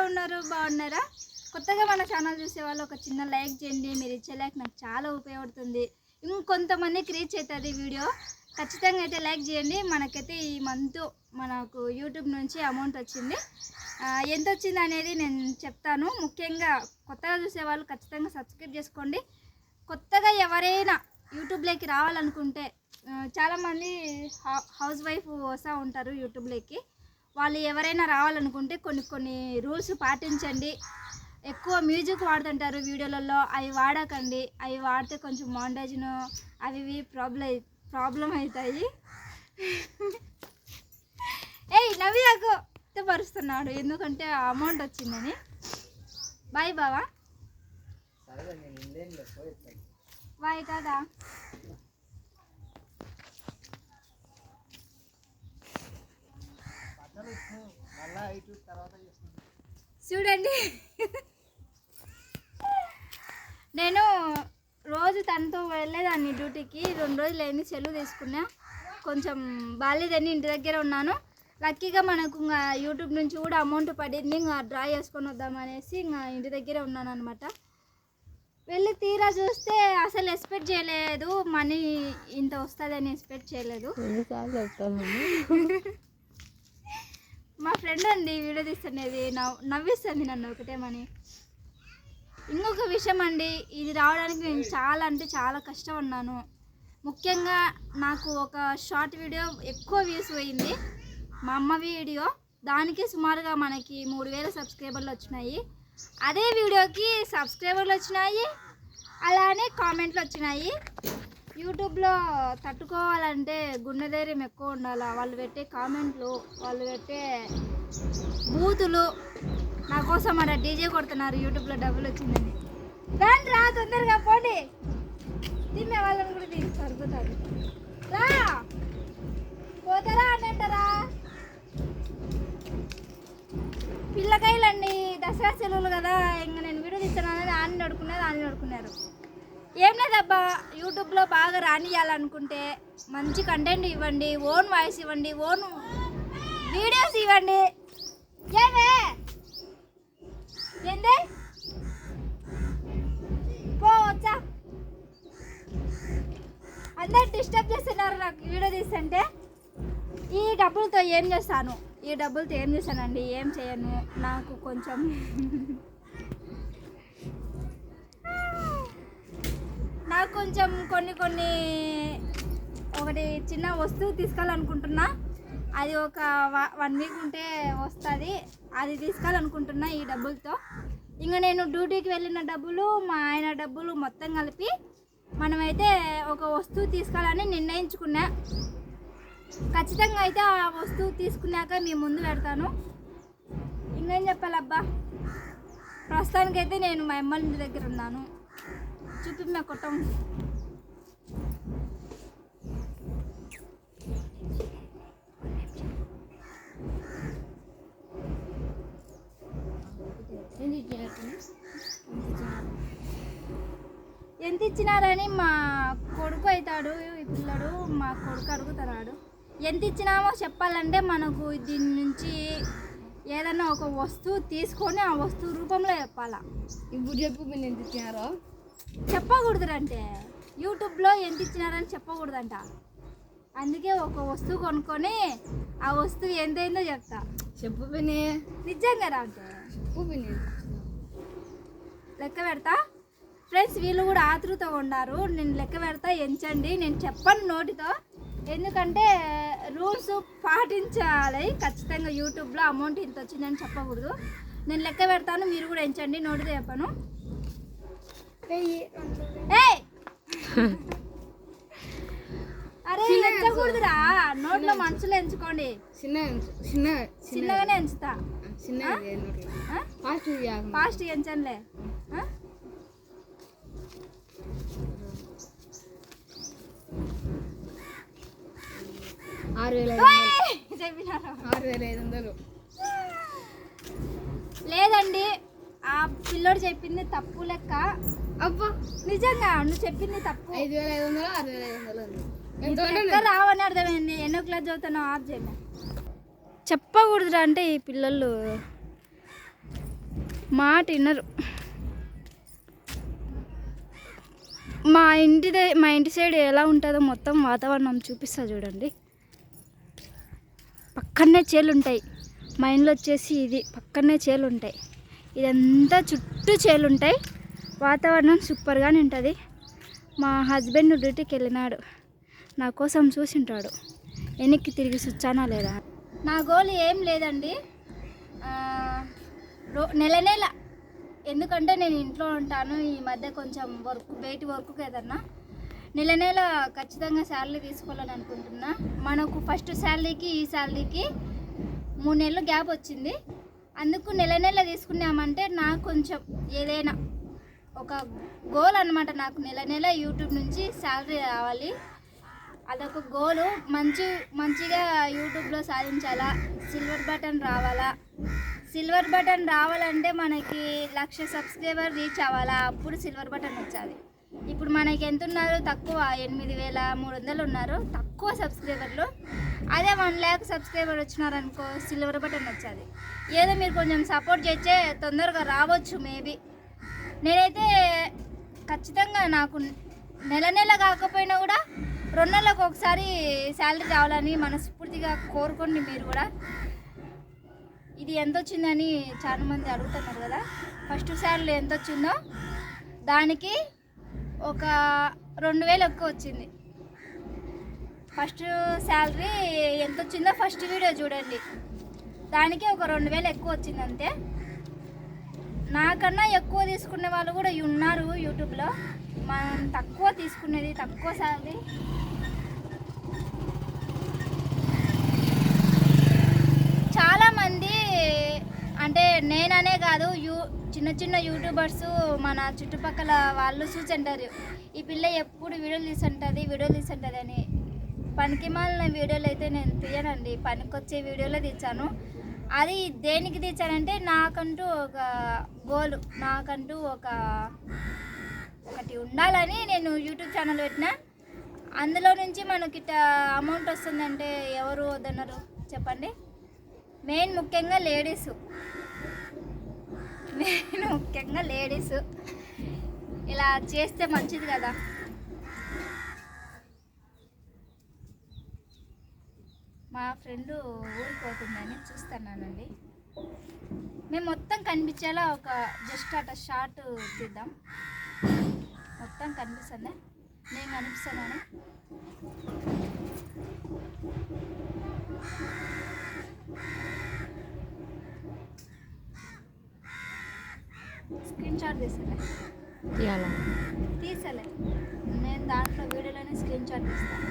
ఉన్నారు? బాగున్నారా? కొత్తగా మన ఛానల్ చూసే వాళ్ళు ఒక చిన్న లైక్ చేయండి. మీరు ఇచ్చే లైక్ నాకు చాలా ఉపయోగపడుతుంది. ఇంకొంతమందికి రీచ్ అవుతుంది వీడియో. ఖచ్చితంగా అయితే లైక్ చేయండి. మనకైతే ఈ మంత్ మనకు యూట్యూబ్ నుంచి అమౌంట్ వచ్చింది. ఎంత వచ్చింది అనేది నేను చెప్తాను. ముఖ్యంగా కొత్తగా చూసే వాళ్ళు ఖచ్చితంగా సబ్స్క్రైబ్ చేసుకోండి. కొత్తగా ఎవరైనా యూట్యూబ్లోకి రావాలనుకుంటే చాలామంది హౌస్ వైఫ్ వస్తూ ఉంటారు యూట్యూబ్లోకి. వాళ్ళు ఎవరైనా రావాలనుకుంటే కొన్ని రూల్స్ పాటించండి. ఎక్కువ మ్యూజిక్ వాడుతుంటారు వీడియోలలో, అవి వాడకండి. అవి వాడితే కొంచెం మానిటైజేషన్ అవి ప్రాబ్లం అవుతాయి. ఏయ్ నవ్యాకు పరుస్తున్నాడు ఎందుకంటే అమౌంట్ వచ్చిందని. బాయ్ బావా, బాయ్ కాదా. చూడండి, నేను రోజు తనతో వెళ్ళేదాన్ని డ్యూటీకి. 2 రోజులు అయింది సెలవు తీసుకున్నా. కొంచెం బాగాలేదని ఇంటి దగ్గర ఉన్నాను. లక్కీగా మనకు ఇంకా యూట్యూబ్ నుంచి కూడా అమౌంట్ పడింది. ఇంకా డ్రా చేసుకొని వద్దామనేసి ఇంకా ఇంటి దగ్గరే ఉన్నాను అనమాట. వెళ్ళి తీరా చూస్తే అసలు ఎక్స్పెక్ట్ చేయలేదు, మనీ ఇంత వస్తుందని ఎక్స్పెక్ట్ చేయలేదు. మా ఫ్రెండ్ అండి వీడియో తీస్తున్నది, నవ్విస్తుంది నన్ను ఒకటేమని. ఇంకొక విషయం అండి, ఇది రావడానికి నేను చాలా అంటే చాలా కష్టపడ్డాను. ముఖ్యంగా నాకు ఒక షార్ట్ వీడియో ఎక్కువ వ్యూస్ పోయింది, మా అమ్మ వీడియో. దానికి సుమారుగా మనకి 3000 సబ్స్క్రైబర్లు వచ్చినాయి. అదే వీడియోకి సబ్స్క్రైబర్లు వచ్చినాయి, అలానే కామెంట్లు వచ్చినాయి. యూట్యూబ్లో తట్టుకోవాలంటే గుండె ధైర్యం ఎక్కువ ఉండాలి. వాళ్ళు పెట్టే కామెంట్లు, వాళ్ళు పెట్టే బూతులు. నా కోసం అలా డీజే కొడుతున్నారు యూట్యూబ్లో డబ్బులు వచ్చిందని. దాన్ని రా తొందరగా పోండి, తిమ్మే వాళ్ళని కూడా తీసుకొరుగుతారు. రా పోతారా అని అంటారా. పిల్లకాయలండి, దసరా సెలవులు కదా, ఇంకా నేను వీడియో తీస్తాను అనేది ఆని నడుకున్నారు. ఏం లేదబ్బా, యూట్యూబ్లో బాగా రానియాలనుకుంటే మంచి కంటెంట్ ఇవ్వండి, ఓన్ వాయిస్ ఇవ్వండి, ఓన్ వీడియోస్ ఇవ్వండి. ఏమే ఏందే పోవచ్చా, అందరు డిస్టర్బ్ చేస్తున్నారు నాకు వీడియో తీస్తుంటే. ఈ డబ్బులతో ఏం చేస్తానండి, ఏం చేయను. నాకు కొంచెం కొన్ని ఒకటి చిన్న వస్తువు తీసుకోవాలనుకుంటున్నా. అది ఒక 1 వీక్ ఉంటే వస్తుంది. అది తీసుకోవాలనుకుంటున్నా ఈ డబ్బులతో. ఇంకా నేను డ్యూటీకి వెళ్ళిన డబ్బులు, మా ఆయన డబ్బులు మొత్తం కలిపి మనమైతే ఒక వస్తువు తీసుకోవాలని నిర్ణయించుకున్నా. ఖచ్చితంగా అయితే ఆ వస్తువు తీసుకున్నాక మీ ముందు పెడతాను. ఇంకేం చెప్పాలబ్బా, ప్రస్తుతానికైతే నేను మా అమ్మ ఇంటి దగ్గర ఉన్నాను. చూపి మా కొట్టం. ఎంత ఇచ్చినారని మా కొడుకు అవుతాడు ఈ పిల్లడు, మా కొడుకు అడుగుతున్నాడు. ఎంత ఇచ్చినామో చెప్పాలంటే మనకు దీని నుంచి ఏదన్నా ఒక వస్తువు తీసుకొని ఆ వస్తువు రూపంలో చెప్పాలా. ఇప్పుడు చెప్పు, మీరు ఎంత ఇచ్చినారో చెప్పకూడదంటే, యూట్యూబ్లో ఎంత ఇచ్చినారని చెప్పకూడదంట. అందుకే ఒక వస్తువు కొనుక్కొని ఆ వస్తువు ఎంతైందో చెప్తా. చెప్పు పిన్ని, నిజంగా రా అంటే చెప్పు పిన్ని, లెక్క పెడతా. ఫ్రెండ్స్ వీళ్ళు కూడా ఆతృతగా ఉన్నారు. నేను లెక్క పెడతా, ఎంచండి. నేను చెప్పను నోటితో, ఎందుకంటే రూల్స్ పాటించాలి ఖచ్చితంగా. యూట్యూబ్లో అమౌంట్ ఇంత వచ్చిందని చెప్పకూడదు. నేను లెక్క పెడతాను, మీరు కూడా ఎంచండి, నోటితో చెప్పను. అరే ఎంచకూడదురా, నోట్లో మనుషులు ఎంచుకోండి. చిన్నగానే ఎంచుతా, ఫాస్ట్ ఎంచండిలే. లేదండి, ఆ పిల్లోడు చెప్పింది తప్పు లెక్క. అబ్బా నిజంగా నువ్వు చెప్పింది తప్పు. 5500 రావని అర్థమైంది. ఎన్నో క్లాస్ చదువుతాను ఆఫ్ చేయలే. చెప్పకూడదురా అంటే ఈ పిల్లలు మాట వినరు. మా ఇంటి సైడ్ ఎలా ఉంటుందో మొత్తం వాతావరణం చూపిస్తా చూడండి. పక్కనే చేలు ఉంటాయి. మా ఇంట్లో వచ్చేసి ఇది పక్కనే చేలు ఉంటాయి. ఇదంతా చుట్టూ చేలు ఉంటాయి. వాతావరణం సూపర్గానే ఉంటుంది. మా హస్బెండ్ డ్యూటీకి వెళ్ళినాడు. నా కోసం చూసింటాడు వెనక్కి తిరిగి వచ్చానా లేదా. నా గోల్ ఏం లేదండి. నెల ఎందుకంటే నేను ఇంట్లో ఉంటాను. ఈ మధ్య కొంచెం బయట వర్క్కి ఏదన్నా నెల ఖచ్చితంగా శాలరీ తీసుకోవాలని అనుకుంటున్నా. మనకు ఫస్ట్ శాలరీకి ఈ శాలరీకి 3 నెలలు గ్యాప్ వచ్చింది. అందుకు నెల తీసుకున్నామంటే నాకు కొంచెం ఏదైనా ఒక గోల్ అనమాట. నాకు నెల యూట్యూబ్ నుంచి శాలరీ రావాలి. అదొక గోలు. మంచిగా యూట్యూబ్లో సాధించాలా. సిల్వర్ బటన్ రావాలా. సిల్వర్ బటన్ రావాలంటే మనకి 1,00,000 సబ్స్క్రైబర్ రీచ్ అవ్వాలా. అప్పుడు సిల్వర్ బటన్ వచ్చాది. ఇప్పుడు మనకి ఎంత ఉన్నారు? తక్కువ 8,300 ఉన్నారు తక్కువ సబ్స్క్రైబర్లు. అదే 1,00,000 సబ్స్క్రైబర్ వచ్చినారనుకో సిల్వర్ బటన్ వచ్చాది. ఏదో మీరు కొంచెం సపోర్ట్ చేస్తే తొందరగా రావచ్చు. మేబీ నేనైతే ఖచ్చితంగా నాకు నెల కాకపోయినా కూడా 2 నెలలకు ఒకసారి శాలరీ రావాలని మనస్ఫూర్తిగా కోరుకోండి. మీరు కూడా ఇది ఎంత వచ్చిందని చాలామంది అడుగుతున్నారు కదా. ఫస్ట్ శాలరీ ఎంత వచ్చిందో దానికి ఒక 2,000 ఎక్కువ వచ్చింది. ఫస్ట్ శాలరీ ఎంత వచ్చిందో ఫస్ట్ వీడియో చూడండి. దానికి ఒక 2,000 ఎక్కువ వచ్చింది అంతే. నాకన్నా ఎక్కువ తీసుకునే వాళ్ళు కూడా ఉన్నారు యూట్యూబ్లో. మనం తక్కువ తీసుకునేది తక్కువ శాలరీ. చాలామంది అంటే నేననే కాదు చిన్న యూట్యూబర్స్ మన చుట్టుపక్కల వాళ్ళు చూసంటారు, ఈ పిల్ల ఎప్పుడు వీడియోలు తీసంటుంది అని. పనికి మాలిన వీడియోలు అయితే నేను తీయనండి. పనికొచ్చే వీడియోలే తీసాను. అది దేనికి తీసానంటే నాకంటూ ఒక గోలు, నాకంటూ ఒకటి ఉండాలని నేను యూట్యూబ్ ఛానల్ పెట్టిన. అందులో నుంచి మనకి అమౌంట్ వస్తుందంటే ఎవరు వద్దన్నారు చెప్పండి. మెయిన్ ముఖ్యంగా లేడీస్ ఇలా చేస్తే మంచిది కదా. మా ఫ్రెండ్ ఊరికి పోతుందని చూస్తున్నానండి. మేము మొత్తం కనిపించేలా ఒక జస్ట్ అట్లా షార్ట్ తీద్దాం. మొత్తం కనిపిస్తుందా? నేను కనిపిస్తున్నాను. స్క్రీన్ షాట్ తీసలే నేను దాంట్లో వీడియోలోనే స్క్రీన్ షాట్ తీస్తాను.